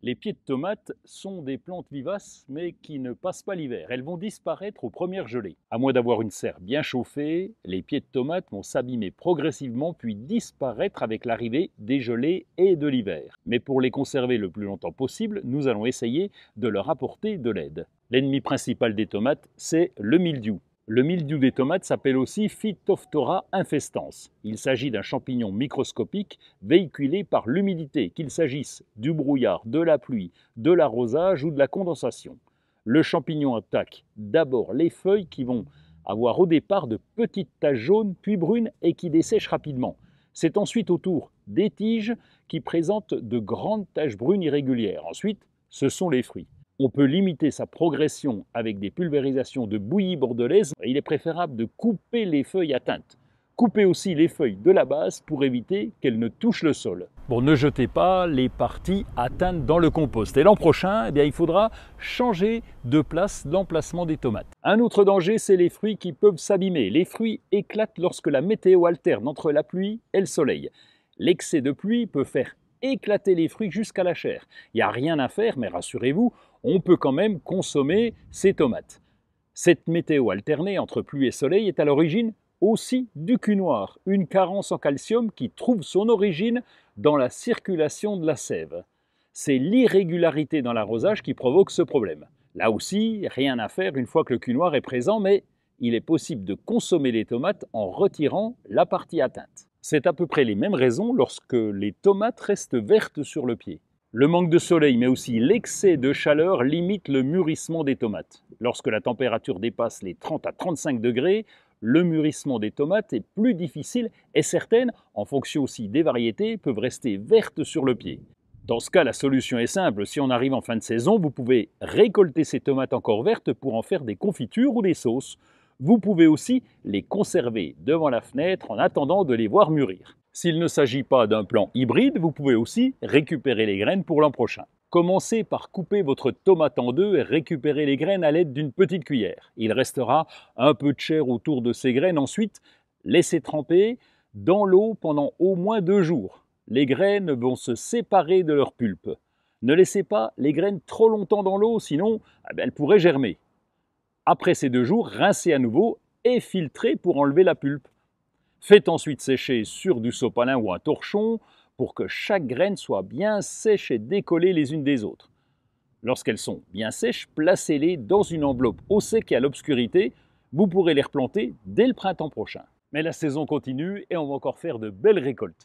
Les pieds de tomates sont des plantes vivaces mais qui ne passent pas l'hiver. Elles vont disparaître aux premières gelées. À moins d'avoir une serre bien chauffée, les pieds de tomates vont s'abîmer progressivement puis disparaître avec l'arrivée des gelées et de l'hiver. Mais pour les conserver le plus longtemps possible, nous allons essayer de leur apporter de l'aide. L'ennemi principal des tomates, c'est le mildiou. Le mildiou des tomates s'appelle aussi Phytophthora infestans. Il s'agit d'un champignon microscopique véhiculé par l'humidité, qu'il s'agisse du brouillard, de la pluie, de l'arrosage ou de la condensation. Le champignon attaque d'abord les feuilles qui vont avoir au départ de petites taches jaunes puis brunes et qui dessèchent rapidement. C'est ensuite au tour des tiges qui présentent de grandes taches brunes irrégulières. Ensuite, ce sont les fruits. On peut limiter sa progression avec des pulvérisations de bouillie bordelaise. Il est préférable de couper les feuilles atteintes. Coupez aussi les feuilles de la base pour éviter qu'elles ne touchent le sol. Bon, ne jetez pas les parties atteintes dans le compost. Et l'an prochain, il faudra changer de place l'emplacement des tomates. Un autre danger, c'est les fruits qui peuvent s'abîmer. Les fruits éclatent lorsque la météo alterne entre la pluie et le soleil. L'excès de pluie peut faire éclater les fruits jusqu'à la chair. Il n'y a rien à faire, mais rassurez-vous, on peut quand même consommer ces tomates. Cette météo alternée entre pluie et soleil est à l'origine aussi du cul noir, une carence en calcium qui trouve son origine dans la circulation de la sève. C'est l'irrégularité dans l'arrosage qui provoque ce problème. Là aussi, rien à faire une fois que le cul noir est présent, mais il est possible de consommer les tomates en retirant la partie atteinte. C'est à peu près les mêmes raisons lorsque les tomates restent vertes sur le pied. Le manque de soleil, mais aussi l'excès de chaleur limite le mûrissement des tomates. Lorsque la température dépasse les 30 à 35 degrés, le mûrissement des tomates est plus difficile et certaines, en fonction aussi des variétés, peuvent rester vertes sur le pied. Dans ce cas, la solution est simple. Si on arrive en fin de saison, vous pouvez récolter ces tomates encore vertes pour en faire des confitures ou des sauces. Vous pouvez aussi les conserver devant la fenêtre en attendant de les voir mûrir. S'il ne s'agit pas d'un plan hybride, vous pouvez aussi récupérer les graines pour l'an prochain. Commencez par couper votre tomate en deux et récupérer les graines à l'aide d'une petite cuillère. Il restera un peu de chair autour de ces graines. Ensuite, laissez tremper dans l'eau pendant au moins 2 jours. Les graines vont se séparer de leur pulpe. Ne laissez pas les graines trop longtemps dans l'eau, sinon elles pourraient germer. Après ces 2 jours, rincez à nouveau et filtrez pour enlever la pulpe. Faites ensuite sécher sur du sopalin ou un torchon pour que chaque graine soit bien sèche et décollée les unes des autres. Lorsqu'elles sont bien sèches, placez-les dans une enveloppe au sec et à l'obscurité. Vous pourrez les replanter dès le printemps prochain. Mais la saison continue et on va encore faire de belles récoltes.